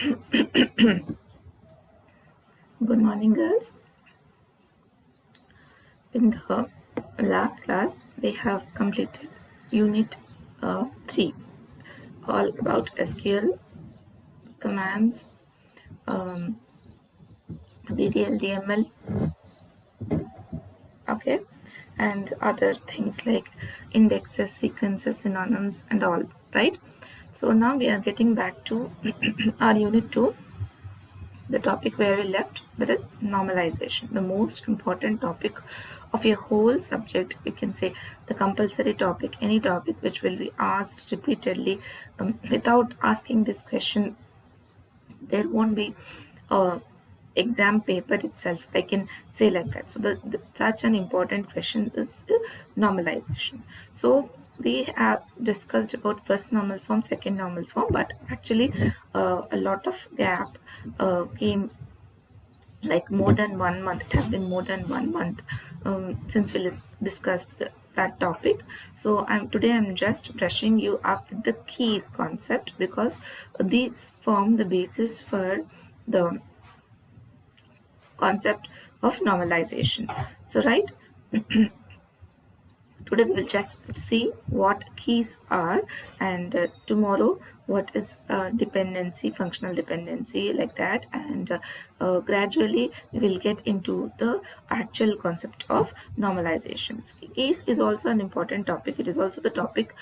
Good morning, girls. In the last class, we have completed Unit 3, all about SQL commands, um, DDL, okay, and other things like indexes, sequences, synonyms, and all, right? So now we are getting back to our Unit 2, the topic where we left, that is normalization, the most important topic of your whole subject. You can say the compulsory topic, any topic which will be asked repeatedly. Without asking this question, there won't be a exam paper itself, I can say like that. So such an important question is normalization. So we have discussed about first normal form, second normal form, but actually a lot of gap came, like more than 1 month. It has been more than 1 month since we discussed that topic. So I'm just brushing you up with the keys concept, because these form the basis for the concept of normalization. So right, today we will just see what keys are, and tomorrow what is dependency, functional dependency, like that, and gradually we will get into the actual concept of normalizations. Keys is also an important topic. It is also the topic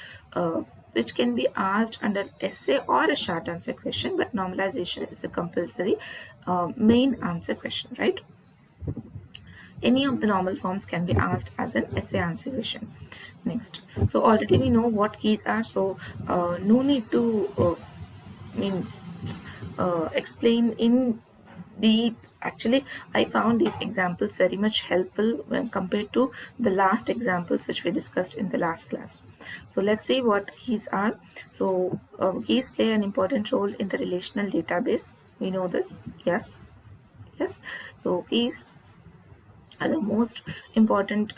which can be asked under essay or a short answer question, but normalization is a compulsory main answer question, right? Any of the normal forms can be asked as an essay answer question. Next, so already we know what keys are, so no need to I mean explain in deep. Actually, I found these examples very much helpful when compared to the last examples which we discussed in the last class. So let's see what keys are. So keys play an important role in the relational database. We know this. Yes. So keys are the most important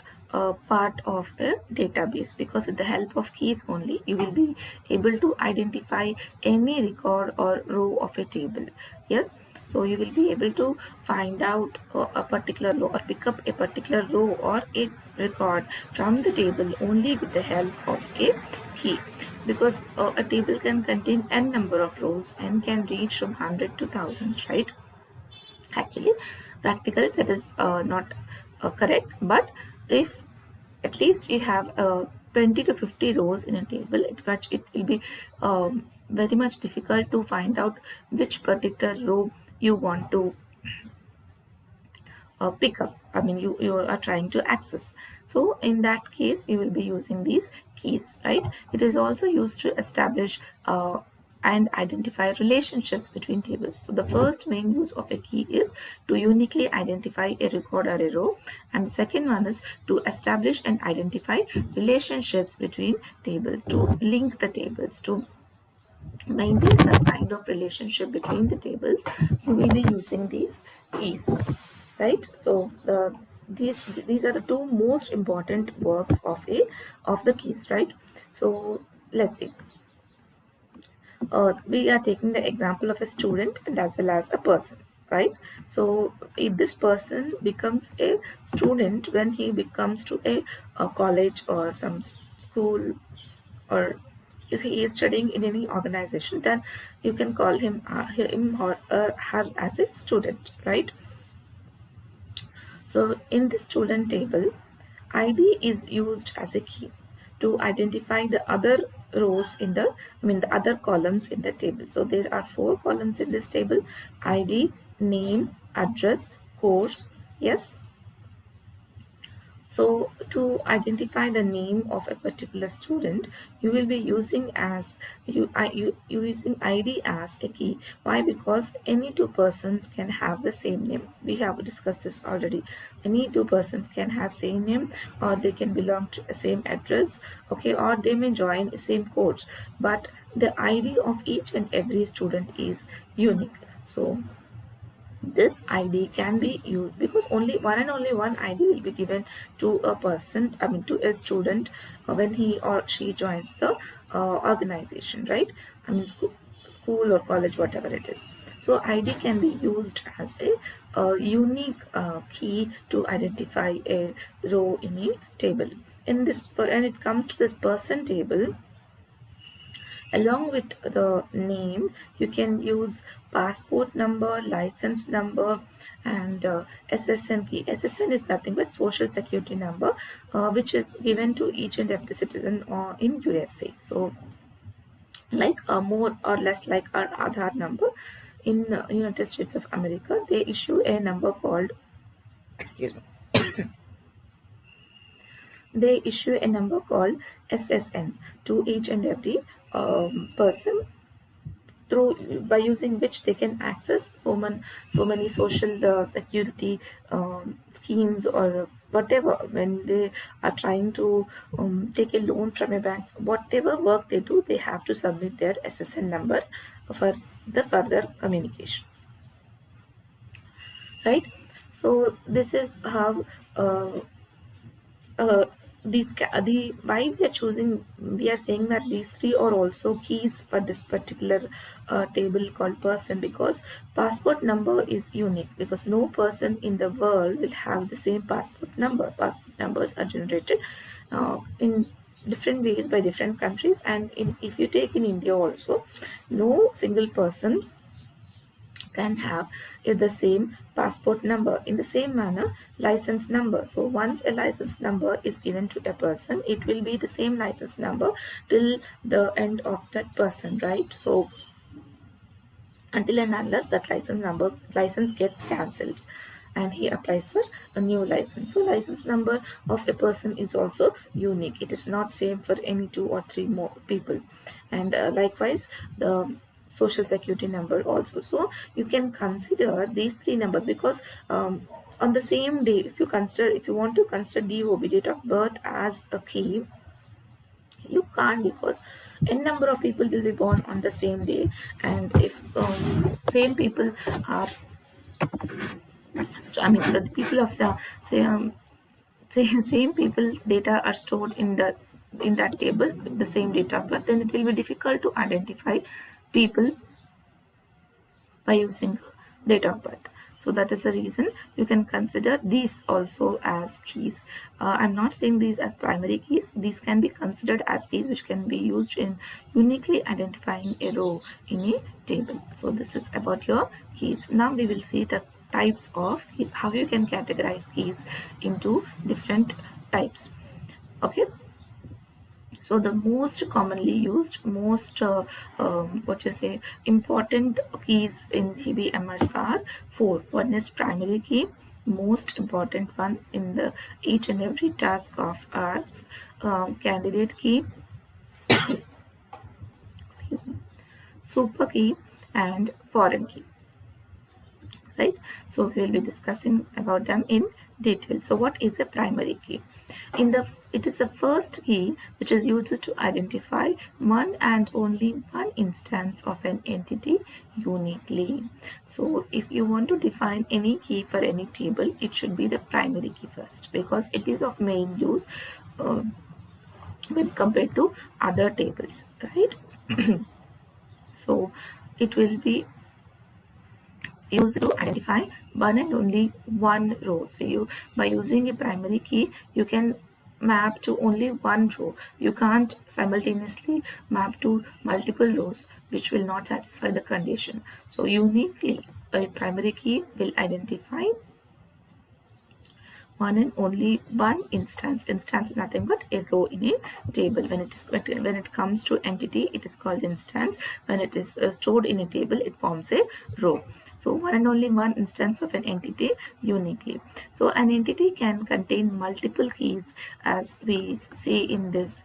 part of a database, because with the help of keys only you will be able to identify any record or row of a table. Yes, so you will be able to find out a particular row, or pick up a particular row or a record from the table only with the help of a key, because a table can contain n number of rows and can reach from 100 to thousands, right? Actually, practically that is not correct, but if at least you have 20 to 50 rows in a table, it will be very much difficult to find out which particular row you want to pick up. I mean, you are trying to access. So in that case you will be using these keys, right? It is also used to establish and identify relationships between tables. So the first main use of a key is to uniquely identify a record or a row, and the second one is to establish and identify relationships between tables, to link the tables, to maintain some kind of relationship between the tables. You will be using these keys, right? So these are the two most important works of the keys, right? So let's see, we are taking the example of a student and as well as a person, right? So if this person becomes a student when he becomes to a college or some school, or if he is studying in any organization, then you can call him or her as a student, right? So in the student table, ID is used as a key to identify the other rows in the other columns in the table. So there are 4 columns in this table: ID, name, address, course. Yes, so to identify the name of a particular student, you will be using you using ID as a key. Why? Because any two persons can have the same name. We have discussed this already. Any two persons can have same name, or they can belong to the same address, okay, or they may join the same course. But the ID of each and every student is unique. So this ID can be used, because only one ID will be given to a person, I mean to a student, when he or she joins the organization, right? I mean school or college, whatever it is. So ID can be used as a unique key to identify a row in a table. In this, when it comes to this person table, along with the name, you can use passport number, license number, and SSN key. SSN is nothing but social security number, which is given to each and every citizen in USA. So like more or less like our Aadhaar number in United States of America, they issue a number called, excuse me, they issue a number called SSN to each and every person, through by using which they can access so many social security schemes or whatever. When they are trying to take a loan from a bank, whatever work they do, they have to submit their SSN number for the further communication, right? So this is how uh, the why we are choosing, we are saying that these three are also keys for this particular table called person, because passport number is unique, because no person in the world will have the same passport number. Passport numbers are generated in different ways by different countries, and if you take in India also, no single person can have the same passport number. In the same manner, license number, so once a license number is given to a person, it will be the same license number till the end of that person, right? So until and unless that license gets cancelled and he applies for a new license. So license number of a person is also unique. It is not same for any two or three more people. And likewise the social security number also. So you can consider these three numbers, because on the same day, if you want to consider DOB, date of birth, as a key, you can't, because n number of people will be born on the same day, and if same people are, I mean the people of say same people's data are stored in that table with the same data of birth, then it will be difficult to identify people by using date of birth. So that is the reason you can consider these also as keys. I'm not saying these as primary keys. These can be considered as keys which can be used in uniquely identifying a row in a table. So this is about your keys. Now we will see the types of keys, how you can categorize keys into different types. Okay. So the most commonly used, most what you say, important keys in DBMS are four. One is primary key, most important one in the each and every task of ours. Candidate key, excuse me, super key, and foreign key. Right, so we will be discussing about them in detail. So what is a primary key? It is the first key which is used to identify one and only one instance of an entity uniquely. So if you want to define any key for any table, it should be the primary key first, because it is of main use uh, when compared to other tables, right? So it will be used to identify one and only one row. So you, by using a primary key, you can map to only one row. You can't simultaneously map to multiple rows, which will not satisfy the condition. So uniquely, a primary key will identify one and only one instance. Instance is nothing but a row in a table. When it comes to entity, it is called instance. When it is stored in a table, it forms a row. So one and only one instance of an entity uniquely. So an entity can contain multiple keys, as we see in this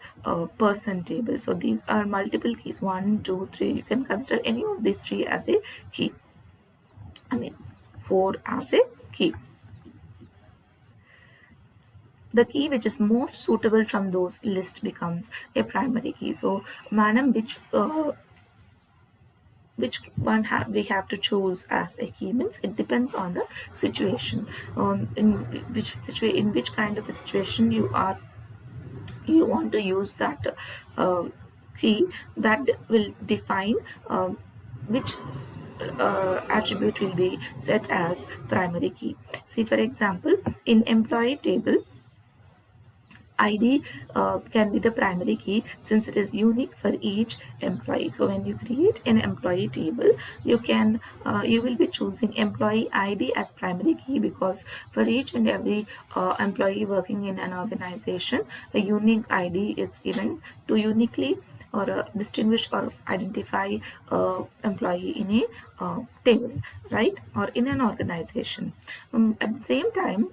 person table. So these are multiple keys, 1, 2, 3. You can consider any of these three as a key. I mean 4 as a key. The key which is most suitable from those list becomes a primary key. So madam, which one we have to choose as a key means it depends on the situation, in which kind of a situation you want to use that key, that will define which attribute will be set as primary key. See, for example, in employee table, ID can be the primary key since it is unique for each employee. So when you create an employee table, you will be choosing employee ID as primary key, because for each and every employee working in an organization, a unique ID is given to uniquely or distinguish or identify employee in a table, right, or in an organization. At the same time,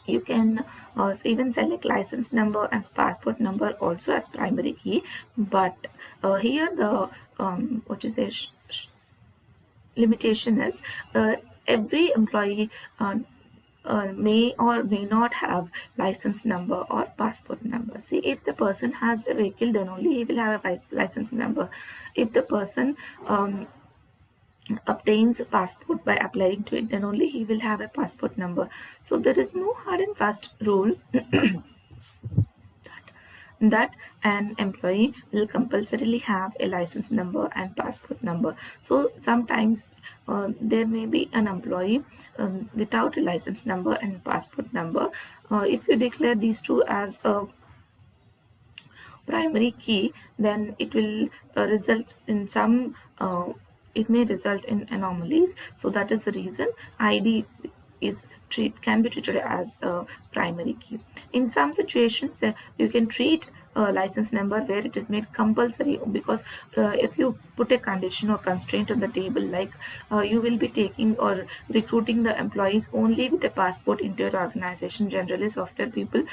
you can even select license number and passport number also as primary key, but here the what you say limitation is every employee may or may not have license number or passport number. See, if the person has a vehicle, then only he will have a license number. If the person obtains a passport by applying to it, then only he will have a passport number. So there is no hard and fast rule that an employee will compulsorily have a license number and passport number. So sometimes there may be an employee without a license number and passport number. If you declare these two as a primary key, then it will result in some it may result in anomalies. So that is the reason ID can be treated as a primary key. In some situations, that you can treat a license number where it is made compulsory, because if you put a condition or constraint on the table, like you will be taking or recruiting the employees only with a passport into your organization. Generally software people,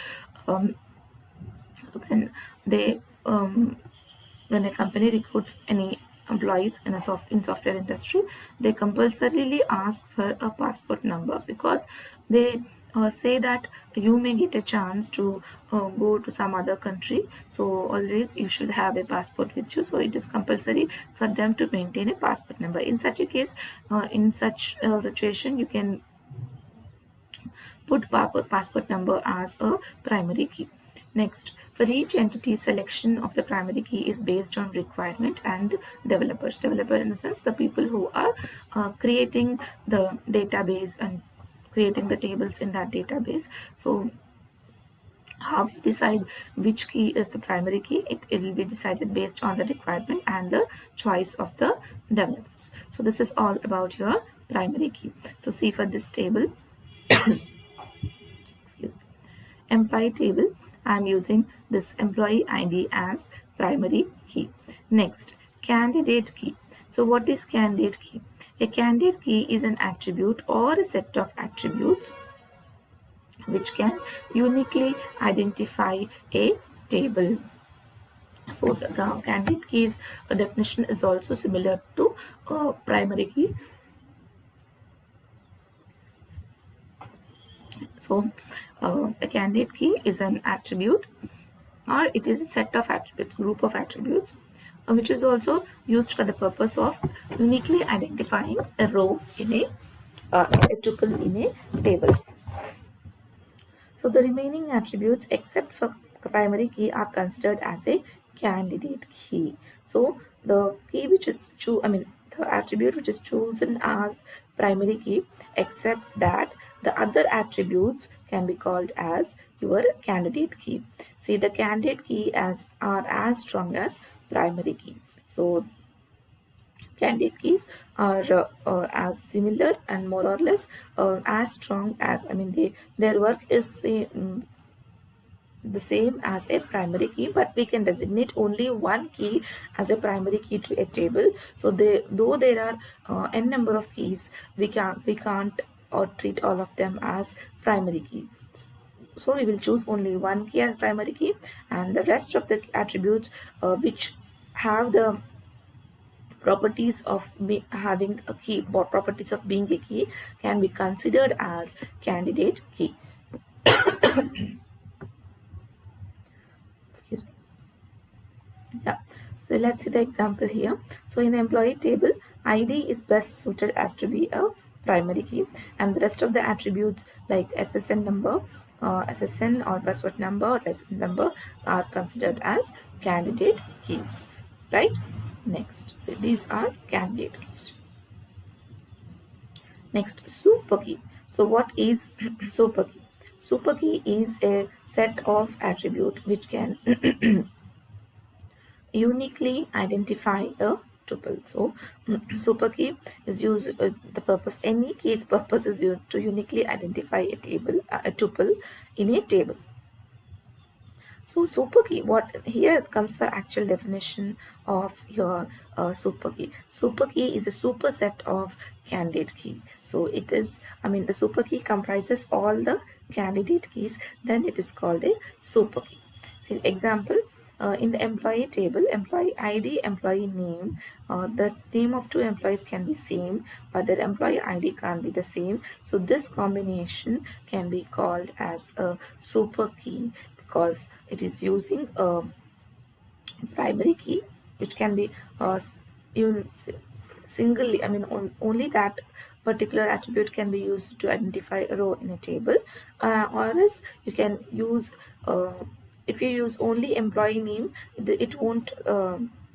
when they when a company recruits any employees in software industry, they compulsorily ask for a passport number, because they say that you may get a chance to go to some other country, so always you should have a passport with you. So it is compulsory for them to maintain a passport number. In such a case, in such situation, you can put passport number as a primary key. Next, for each entity, selection of the primary key is based on requirement and developers. Developer in the sense the people who are creating the database and creating the tables in that database. So how you decide which key is the primary key? It will be decided based on the requirement and the choice of the developers. So this is all about your primary key. So see, for this table, employee table, I am using this employee ID as primary key. Next, candidate key. So what is candidate key? A candidate key is an attribute or a set of attributes which can uniquely identify a table. So the candidate key's definition is also similar to primary key. So a candidate key is an attribute, or it is a set of attributes, group of attributes, which is also used for the purpose of uniquely identifying a row in a tuple in a table. So the remaining attributes except for primary key are considered as a candidate key. So the key which is the attribute which is chosen as primary key, except that the other attributes can be called as your candidate key. See, the candidate key are as strong as primary key. So candidate keys are as similar and more or less as strong as, their work is the same as a primary key, but we can designate only one key as a primary key to a table. So though there are n number of keys, we can't or treat all of them as primary keys. So we will choose only one key as primary key, and the rest of the attributes which have the properties of having a key, or properties of being a key, can be considered as candidate key. Excuse me. Yeah. So let's see the example here. So in the employee table, ID is best suited as to be a primary key, and the rest of the attributes like SSN number, SSN or password number or license number are considered as candidate keys, right? Next, so these are candidate keys. Next, super key. So what is super key? Super key is a set of attribute which can uniquely identify a tuple. So super key is used, the purpose, any key's purpose is used to uniquely identify a table, a tuple in a table. So super key, what here comes the actual definition of your super key. Super key is a superset of candidate key. So it is, I mean, the super key comprises all the candidate keys, then it is called a super key. So example, in the employee table, employee ID, employee name, the name of two employees can be same, but their employee ID can't be the same. So this combination can be called as a super key because it is using a primary key which can be un- singly, I mean only that particular attribute can be used to identify a row in a table, or else you can use, if you use only employee name, it won't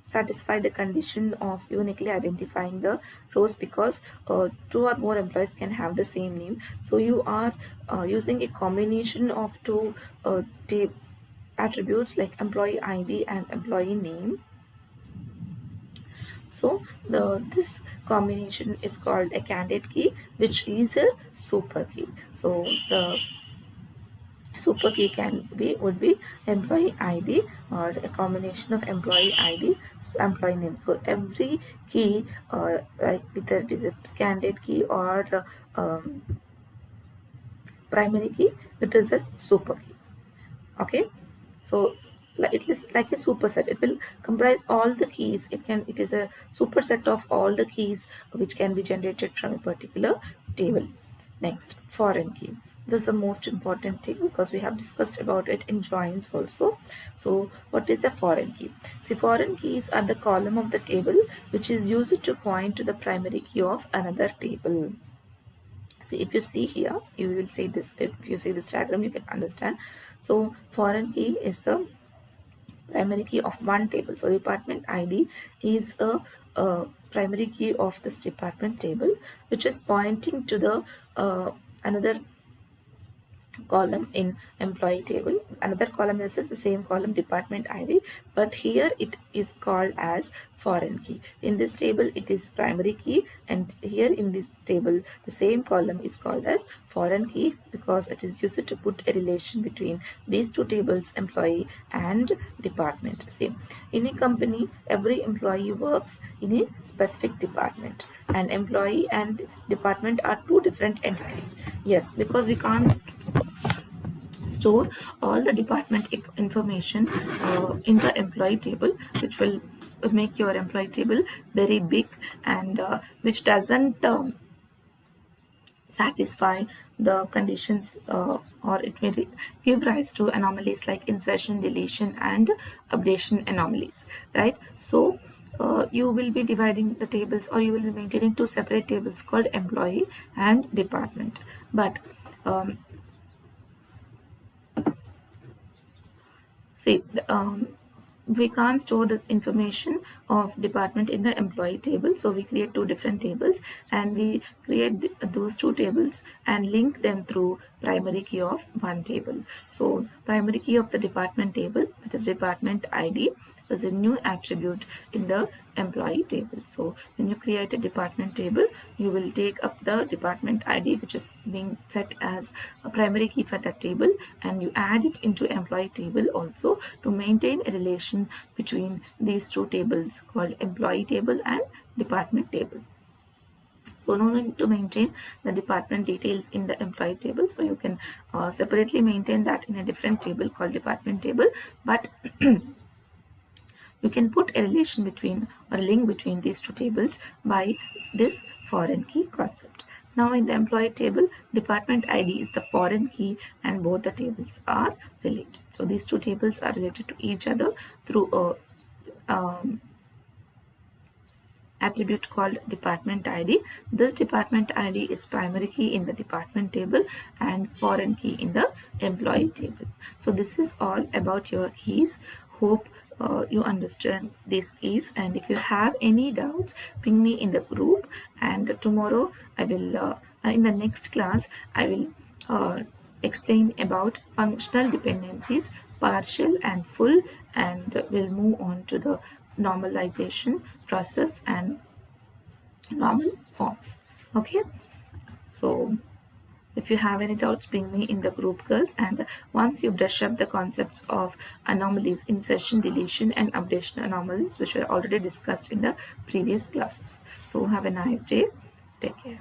satisfy the condition of uniquely identifying the rows, because two or more employees can have the same name. So you are using a combination of two attributes like employee ID and employee name. So this combination is called a candidate key, which is a super key. So the super key can be, would be employee ID or a combination of employee ID, employee name. So every key, like whether it is a candidate key or primary key, it is a super key. Okay, so it is like a superset. It will comprise all the keys. It is a superset of all the keys which can be generated from a particular table. Next, foreign key. This is the most important thing because we have discussed about it in joins also. So what is a foreign key? See, foreign keys are the column of the table which is used to point to the primary key of another table. So if you see here, you will see this, if you see this diagram you can understand. So foreign key is the primary key of one table. So department ID is a primary key of this department table, which is pointing to the another column in employee table. Another column is the same column, department ID, but here it is called as foreign key. In this table it is primary key, and here in this table the same column is called as foreign key because it is used to put a relation between these two tables, employee and department. See, in a company every employee works in a specific department, and employee and department are two different entities. Yes, because we can't store all the department information in the employee table, which will make your employee table very big, and which doesn't satisfy the conditions, or it may give rise to anomalies like insertion, deletion and updation anomalies, right? So you will be dividing the tables, or you will be maintaining two separate tables called employee and department. But see, we can't store this information of department in the employee table, so we create two different tables, and we create those two tables and link them through primary key of one table. So primary key of the department table, that is department ID, is a new attribute in the employee table. So when you create a department table, you will take up the department ID, which is being set as a primary key for that table, and you add it into employee table also to maintain a relation between these two tables called employee table and department table. So no need to maintain the department details in the employee table, so you can separately maintain that in a different table called department table, but you can put a relation between, or a link between these two tables by this foreign key concept. Now in the employee table, department ID is the foreign key and both the tables are related. So these two tables are related to each other through a attribute called department ID. This department ID is primary key in the department table and foreign key in the employee table. So this is all about your keys. Hope you understand this is. And if you have any doubts, ping me in the group, and tomorrow I will in the next class I will explain about functional dependencies, partial and full, and we'll move on to the normalization process and normal forms. Okay, so if you have any doubts, ping me in the group, girls. And once you brush up the concepts of anomalies, insertion, deletion, and updation anomalies, which were already discussed in the previous classes. So have a nice day. Take care.